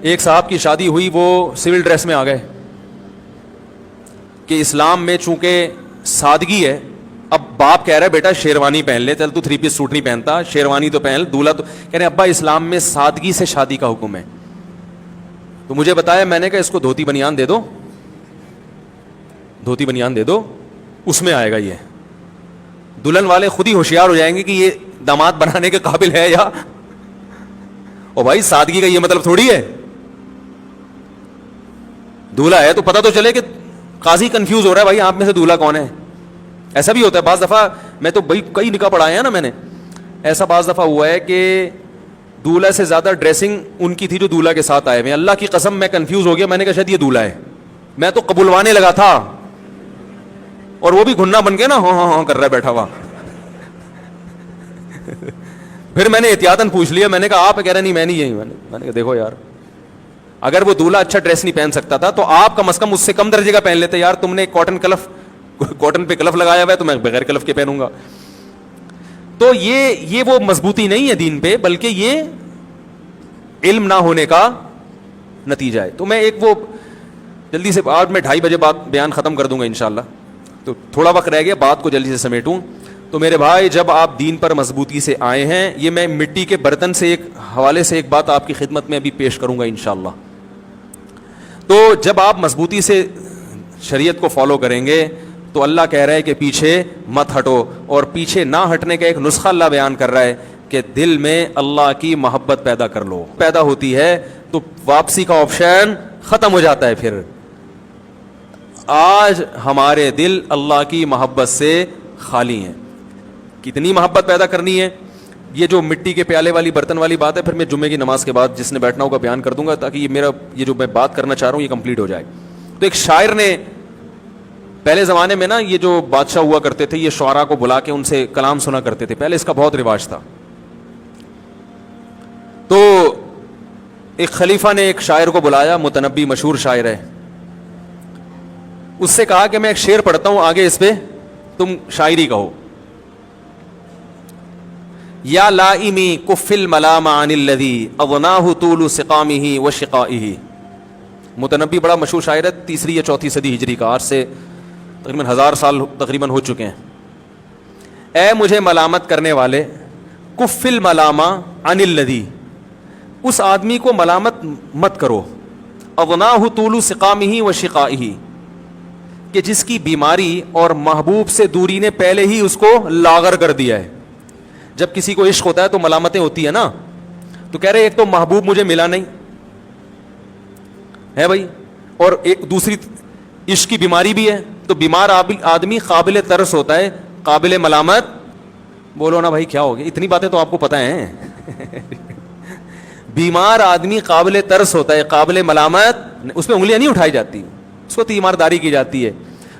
ایک صاحب کی شادی ہوئی, وہ سول ڈریس میں آ گئے کہ اسلام میں چونکہ سادگی ہے. اب باپ کہہ رہا ہے بیٹا شیروانی پہن لے, چل تو 3 پیس سوٹ نہیں پہنتا, شیروانی تو پہن. دولہا تو کہہ رہے ابا اسلام میں سادگی سے شادی کا حکم ہے. تو مجھے بتایا, میں نے کہا اس کو دھوتی بنیان دے دو, دھوتی بنیان دے دو, اس میں آئے گا یہ. دلہن والے خود ہی ہوشیار ہو جائیں گے کہ یہ داماد بنانے کے قابل ہے یا. او بھائی سادگی کا یہ مطلب تھوڑی ہے, دولہا ہے تو پتہ تو چلے کہ قاضی کنفیوز ہو رہا ہے بھائی آپ میں سے دولہا کون ہے. ایسا بھی ہوتا ہے بعض دفعہ, میں تو بھائی کئی نکاح پڑھائے ہیں نا میں نے, ایسا بعض دفعہ ہوا ہے کہ دولہا سے زیادہ ڈریسنگ ان کی تھی جو دولہا کے ساتھ آئے ہوئے. اللہ کی قسم میں کنفیوز ہو گیا, میں نے کہا شاید یہ دولہا ہے, میں تو قبولوانے لگا تھا اور وہ بھی گھننا بن کے نا ہاں ہاں ہاں کر رہا ہے بیٹھا ہوا. پھر میں نے احتیاطاً پوچھ لیا, میں نے کہا آپ, کہہ رہا نہیں میں نہیں یہی. میں نے کہا دیکھو یار, اگر وہ دولہا اچھا ڈریس نہیں پہن سکتا تھا تو آپ کم از کم اس سے کم درجے کا پہن لیتے. یار تم نے کاٹن پہ کلف لگایا ہوا ہے تو میں بغیر کلف کے پہنوں گا. تو یہ وہ مضبوطی نہیں ہے دین پہ, بلکہ یہ علم نہ ہونے کا نتیجہ ہے. تو میں ایک وہ جلدی سے, آج میں 2:30 بجے بات بیان ختم کر دوں گا انشاءاللہ, تو تھوڑا وقت رہ گیا, بات کو جلدی سے سمیٹوں. تو میرے بھائی جب آپ دین پر مضبوطی سے آئے ہیں, یہ میں مٹی کے برتن سے ایک حوالے سے ایک بات آپ کی خدمت میں ابھی پیش کروں گا انشاءاللہ. تو جب آپ مضبوطی سے شریعت کو فالو کریں گے تو اللہ کہہ رہا ہے کہ پیچھے مت ہٹو, اور پیچھے نہ ہٹنے کا ایک نسخہ اللہ بیان کر رہا ہے کہ دل میں اللہ کی محبت پیدا کر لو. پیدا ہوتی ہے تو واپسی کا آپشن ختم ہو جاتا ہے. پھر آج ہمارے دل اللہ کی محبت سے خالی ہیں. کتنی محبت پیدا کرنی ہے, یہ جو مٹی کے پیالے والی برتن والی بات ہے, پھر میں جمعے کی نماز کے بعد جس نے بیٹھنا ہوگا بیان کر دوں گا, تاکہ یہ جو میں بات کرنا چاہ رہا ہوں یہ کمپلیٹ ہو جائے. تو ایک شاعر نے پہلے زمانے میں نا, یہ جو بادشاہ ہوا کرتے تھے یہ شعراء کو بلا کے ان سے کلام سنا کرتے تھے, پہلے اس کا بہت رواج تھا. تو ایک خلیفہ نے ایک شاعر کو بلایا, متنبی مشہور شاعر ہے, اس سے کہا کہ میں ایک شعر پڑھتا ہوں, آگے اس پہ تم شاعری کہو. یا لائمی کف الملام عن الذی اغناہ طول سقامہ وشقائہ. متنبی بڑا مشہور شاعر ہے, 3 یا 4 صدی ہجری کا, آج سے تقریباً 1000 سال تقریباً ہو چکے ہیں. اے مجھے ملامت کرنے والے, کف الملام عن الذی, اس آدمی کو ملامت مت کرو, اغناہ طول سقامہ وشقائہ, کہ جس کی بیماری اور محبوب سے دوری نے پہلے ہی اس کو لاغر کر دیا ہے. جب کسی کو عشق ہوتا ہے تو ملامتیں ہوتی ہے نا, تو کہہ رہے ایک تو محبوب مجھے ملا نہیں ہے بھائی, اور ایک دوسری عشق کی بیماری بھی ہے, تو بیمار آدمی قابل ترس ہوتا ہے, قابل ملامت. بولو نا بھائی کیا ہو گیا, اتنی باتیں تو آپ کو پتہ ہیں. بیمار آدمی قابل ترس ہوتا ہے, قابل ملامت, اس پہ انگلیاں نہیں اٹھائی جاتی, اس کو تیمارداری کی جاتی ہے.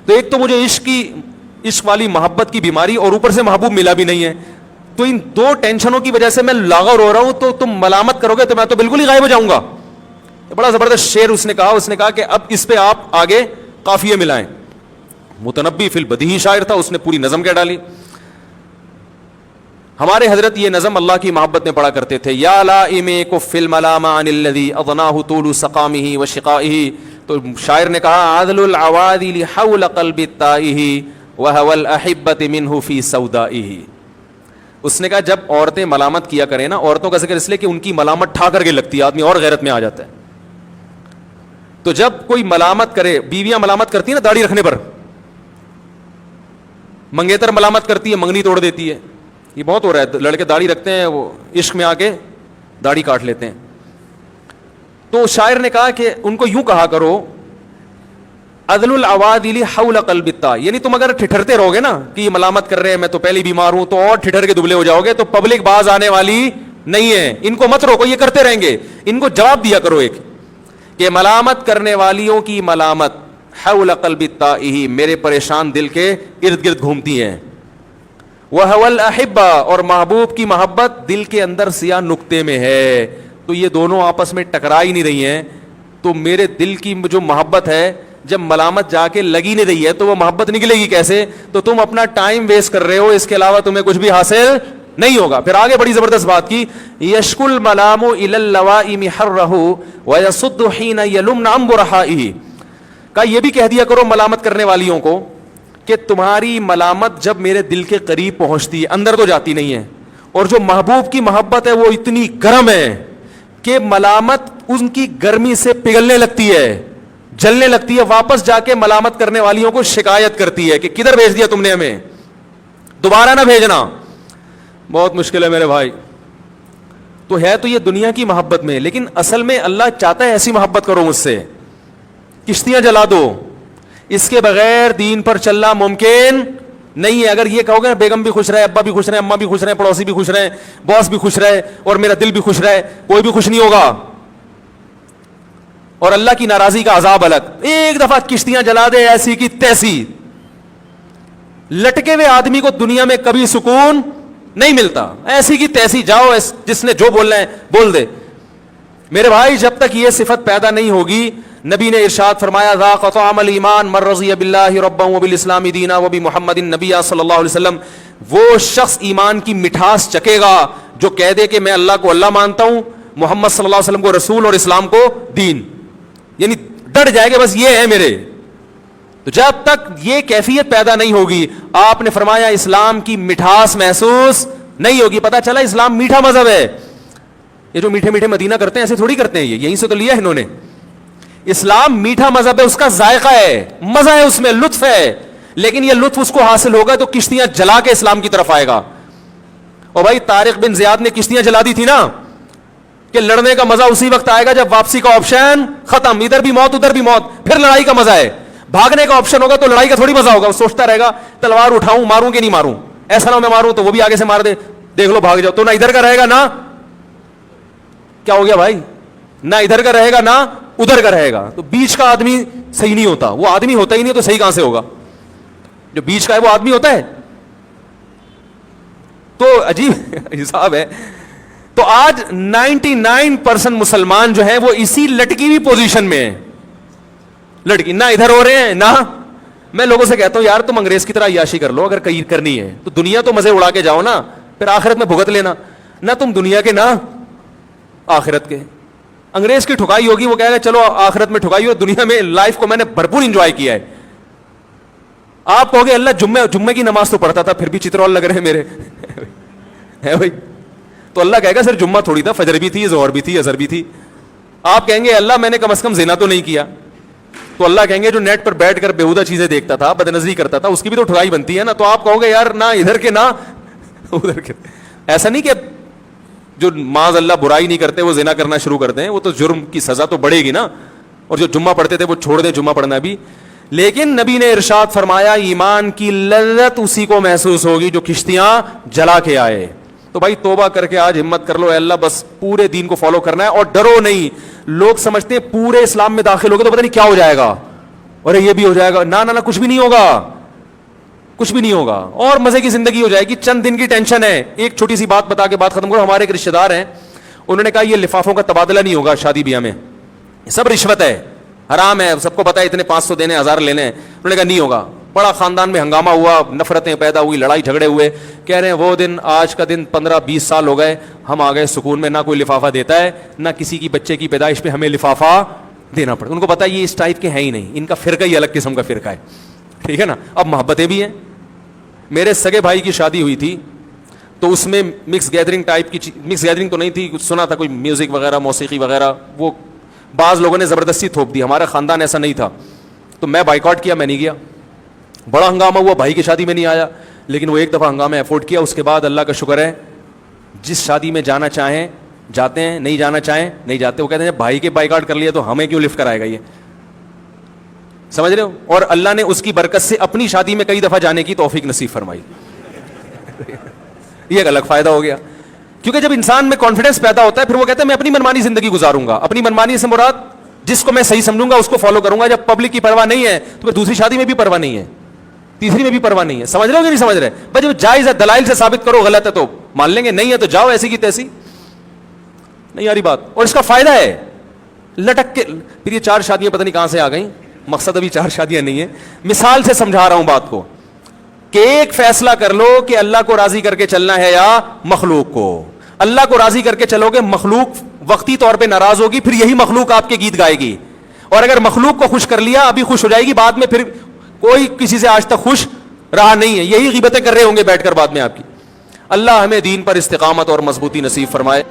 تو ایک تو مجھے عشق والی محبت کی بیماری, اور اوپر سے محبوب ملا بھی نہیں ہے, تو ان 2 ٹینشنوں کی وجہ سے میں لاغر ہو رہا ہوں. تو تم ملامت کرو گے تو میں تو بالکل ہی غائب ہو جاؤں گا. بڑا زبردست شعر اس نے کہا کہ اب اس پہ آپ آگے قافیے ملائیں. متنبی فی البدیہی شاعر تھا, اس نے پوری نظم کہہ ڈالی. ہمارے حضرت یہ نظم اللہ کی محبت میں پڑھا کرتے تھے, یا لائم کف الملام عن الذی اغناہ طول سقامہ وشقائہ. تو شاعر نے کہا عدل العوادل حول قلب التائہ وہوى الاحبۃ منہ فی سودائہ. اس نے کہا جب عورتیں ملامت کیا کریں نا, عورتوں کا ذکر اس لیے کہ ان کی ملامت ٹھا کر کے لگتی ہے, آدمی اور غیرت میں آ جاتا ہے. تو جب کوئی ملامت کرے, بیویاں ملامت کرتی ہیں نا داڑھی رکھنے پر, منگیتر ملامت کرتی ہے, منگنی توڑ دیتی ہے, یہ بہت ہو رہا ہے. لڑکے داڑھی رکھتے ہیں, وہ عشق میں آ کے داڑھی کاٹ لیتے ہیں. تو شاعر نے کہا کہ ان کو یوں کہا کرو عدل العوادل حول قلب التا, یعنی تم اگر ٹھٹھرتے رہو گے نا کہ یہ ملامت کر رہے ہیں, میں تو پہلی بیمار ہوں, تو اور ٹھٹھر کے دبلے ہو جاؤ گے, تو پبلک باز آنے والی نہیں ہے. ان کو مت روکو, یہ کرتے رہیں گے. ان کو جواب دیا کرو ایک کہ ملامت کرنے والیوں کی ملامت حول قلب التائہ, میرے پریشان دل کے ارد گرد گھومتی ہیں. وہو الاحبہ, اور محبوب کی محبت دل کے اندر سیاہ نقطے میں ہے, تو یہ دونوں آپس میں ٹکرا ہی نہیں رہی ہیں. تو میرے دل کی جو محبت ہے, جب ملامت جا کے لگی نہیں رہی ہے تو وہ محبت نکلے گی کیسے؟ تو تم اپنا ٹائم ویسٹ کر رہے ہو, اس کے علاوہ تمہیں کچھ بھی حاصل نہیں ہوگا. پھر آگے بڑی زبردست بات کی, یشکل ملام الی اللوائم حرہ ویصد حین یلمن عن برحائہ, کہ یہ بھی کہہ دیا کرو ملامت کرنے والیوں کو کہ تمہاری ملامت جب میرے دل کے قریب پہنچتی ہے, اندر تو جاتی نہیں ہے, اور جو محبوب کی محبت ہے وہ اتنی گرم ہے کہ ملامت ان کی گرمی سے پگھلنے لگتی ہے, جلنے لگتی ہے, واپس جا کے ملامت کرنے والیوں کو شکایت کرتی ہے کہ کدھر بھیج دیا تم نے ہمیں, دوبارہ نہ بھیجنا. بہت مشکل ہے میرے بھائی. تو ہے تو یہ دنیا کی محبت میں, لیکن اصل میں اللہ چاہتا ہے ایسی محبت کرو مجھ سے, کشتیاں جلا دو, اس کے بغیر دین پر چلنا ممکن نہیں ہے. اگر یہ کہو گے بیگم بھی خوش رہے, ابا بھی خوش رہے, اماں بھی خوش رہے, پڑوسی بھی خوش رہے, باس بھی خوش رہے, اور میرا دل بھی خوش رہے, کوئی بھی خوش نہیں ہوگا, اور اللہ کی ناراضی کا عذاب الگ. ایک دفعہ کشتیاں جلا دے ایسی کی تیسی, لٹکے ہوئے آدمی کو دنیا میں کبھی سکون نہیں ملتا. ایسی کی تیسی جاؤ, جس نے جو بولنا ہے بول دے. میرے بھائی جب تک یہ صفت پیدا نہیں ہوگی, نبی نے ارشاد فرمایا ذاق طعم الایمان من رضی باللہ ربا وبالاسلام دینا وبمحمد نبی صلی اللہ علیہ وسلم, وہ شخص ایمان کی مٹھاس چکے گا جو کہہ دے کہ میں اللہ کو اللہ مانتا ہوں, محمد صلی اللہ علیہ وسلم کو رسول اور اسلام کو دین, یعنی ڈٹ جائے گا بس یہ ہے میرے. تو جب تک یہ کیفیت پیدا نہیں ہوگی, آپ نے فرمایا اسلام کی مٹھاس محسوس نہیں ہوگی. پتہ چلا اسلام میٹھا مذہب ہے. یہ جو میٹھے میٹھے مدینہ کرتے ہیں ایسے تھوڑی کرتے ہیں, یہ یہیں سے تو لیا ہے انہوں نے. اسلام میٹھا مذہب ہے, اس کا ذائقہ ہے, مزہ ہے اس میں, لطف ہے, لیکن یہ لطف اس کو حاصل ہوگا تو کشتیاں جلا کے اسلام کی طرف آئے گا. اور بھائی طارق بن زیاد نے کشتیاں جلا دی تھی نا, کہ لڑنے کا مزہ اسی وقت آئے گا جب واپسی کا آپشن ختم, ادھر بھی موت ادھر بھی موت, پھر لڑائی کا مزہ ہے. بھاگنے کا آپشن ہوگا تو لڑائی کا تھوڑی مزہ ہوگا, وہ سوچتا رہے گا تلوار اٹھاؤں ماروں کہ نہیں ماروں, ایسا نہ میں ماروں تو وہ بھی آگے سے مار دے, دیکھ لو بھاگ جاؤ. تو نہ ادھر کا رہے گا نہ کیا ہو گیا بھائی, نہ ادھر کا رہے گا نہ ادھر کا رہے گا. تو بیچ کا آدمی صحیح نہیں ہوتا, وہ آدمی ہوتا ہی نہیں تو صحیح کہاں سے ہوگا, جو بیچ کا ہے وہ آدمی ہوتا ہے. تو عجیب حساب ہے. تو آج 99% مسلمان جو ہے وہ اسی لٹکی ہوئی پوزیشن میں ہے, لڑکی نہ ادھر ہو رہے ہیں نہ. میں لوگوں سے کہتا ہوں یار تم انگریز کی طرح عیاشی کر لو, اگر کہیں کرنی ہے تو دنیا تو مزے اڑا کے جاؤ نا, پھر آخرت میں بھگت لینا. نہ تم دنیا کے نہ آخرت کے. انگریز کی ٹھکائی ہوگی, وہ کہے گا چلو آخرت میں ٹھکائی ہو, دنیا میں لائف کو میں نے بھرپور انجوائے کیا ہے. آپ کہو گے اللہ جمعے کی نماز تو پڑھتا تھا, پھر بھی چترول لگ رہے ہیں میرے ہے بھائی. تو اللہ کہے گا صرف جمعہ تھوڑی تھا, فجر بھی تھی, ظہر بھی تھی, عصر بھی تھی. آپ کہیں گے اللہ میں نے کم از کم زنا تو نہیں کیا. تو اللہ کہیں گے جو نیٹ پر بیٹھ کر بیہودہ چیزیں دیکھتا تھا, بدنظری کرتا تھا, اس کی بھی تو ٹھگائی بنتی ہے نا. تو آپ کہو گے یار نہ ادھر کے نہ ادھر کے. ایسا نہیں کہ جو معاذ اللہ برائی نہیں کرتے وہ زنا کرنا شروع کرتے ہیں, وہ تو جرم کی سزا تو بڑھے گی نا. اور جو جمعہ پڑھتے تھے وہ چھوڑ دیں جمعہ پڑھنا بھی. لیکن نبی نے ارشاد فرمایا ایمان کی لذت اسی کو محسوس ہوگی جو کشتیاں جلا کے آئے. تو بھائی توبہ کر کے آج ہمت کر لو, اے اللہ بس پورے دین کو فالو کرنا ہے, اور ڈرو نہیں. لوگ سمجھتے ہیں پورے اسلام میں داخل ہوگے تو پتہ نہیں کیا ہو جائے گا, اور یہ بھی ہو جائے گا. نہ کچھ بھی نہیں ہوگا, کچھ بھی نہیں ہوگا, اور مزے کی زندگی ہو جائے گی. چند دن کی ٹینشن ہے. ایک چھوٹی سی بات بتا کے بات ختم کرو. ہمارے ایک رشتے دار ہیں, انہوں نے کہا یہ لفافوں کا تبادلہ نہیں ہوگا شادی بیاہ میں, سب رشوت ہے, حرام ہے, سب کو پتا ہے, اتنے 500 دینے 1000 لینے. انہوں نے کہا نہیں ہوگا. بڑا خاندان میں ہنگامہ ہوا, نفرتیں پیدا ہوئی, لڑائی جھگڑے ہوئے. کہہ رہے ہیں وہ دن آج کا دن 15-20 سال ہو گئے, ہم آ گئے سکون میں, نہ کوئی لفافہ دیتا ہے, نہ کسی کی بچے کی پیدائش پہ ہمیں لفافہ دینا پڑتا. ان کو پتا ہے یہ اس ٹائپ کے ہیں ہی نہیں, ان کا فرقہ ہی الگ قسم کا فرقہ ہے, ٹھیک ہے نا. اب محبتیں بھی ہیں. میرے سگے بھائی کی شادی ہوئی تھی تو اس میں مکس گیدرنگ ٹائپ کی, مکس گیدرنگ تو نہیں تھی, کچھ سنا تھا کوئی میوزک وغیرہ موسیقی وغیرہ, وہ بعض لوگوں نے زبردستی تھوپ دی. ہمارا خاندان ایسا نہیں تھا, تو میں بائیکاٹ کیا, میں نہیں گیا. بڑا ہنگامہ ہوا, بھائی کی شادی میں نہیں آیا, لیکن وہ ایک دفعہ ہنگامہ افورڈ کیا. اس کے بعد اللہ کا شکر ہے جس شادی میں جانا چاہیں جاتے ہیں, نہیں جانا چاہیں نہیں جاتے. وہ کہتے ہیں بھائی کے بائیکاٹ کر لیا تو ہمیں کیوں لفٹ کرائے گا, یہ سمجھ رہے ہو. اور اللہ نے اس کی برکت سے اپنی شادی میں کئی دفعہ جانے کی توفیق نصیب فرمائی. یہ ایک الگ فائدہ ہو گیا, کیونکہ جب انسان میں کانفیڈنس پیدا ہوتا ہے پھر وہ کہتا ہے میں اپنی منمانی زندگی گزاروں گا. اپنی منمانی سے مراد جس کو میں صحیح سمجھوں گا اس کو فالو کروں گا. جب پبلک کی پرواہ نہیں ہے تو پھر دوسری شادی میں بھی پرواہ نہیں ہے, تیسری میں بھی پرواہ نہیں ہے. سمجھ رہے ہو کہ نہیں سمجھ رہے؟ بھائی جب جائز ہے دلائل سے ثابت کرو, غلط ہے تو مان لیں گے, نہیں ہے تو جاؤ ایسی کی تیسی. نہیں آ رہی بات. اور اس کا فائدہ ہے لٹک کے. پھر یہ 4 شادیاں پتہ نہیں کہاں سے آ گئیں, مقصد ابھی 4 شادیاں نہیں ہیں, مثال سے سمجھا رہا ہوں بات کو. کہ ایک فیصلہ کر لو کہ اللہ کو راضی کر کے چلنا ہے یا مخلوق کو. اللہ کو راضی کر کے چلو گے, مخلوق وقتی طور پہ ناراض ہوگی, پھر یہی مخلوق آپ کے گیت گائے گی. اور اگر مخلوق کو خوش کر لیا, ابھی خوش ہو جائے گی, بعد میں پھر کوئی کسی سے آج تک خوش رہا نہیں ہے, یہی غیبتیں کر رہے ہوں گے بیٹھ کر بعد میں آپ کی. اللہ ہمیں دین پر استقامت اور مضبوطی نصیب فرمائے.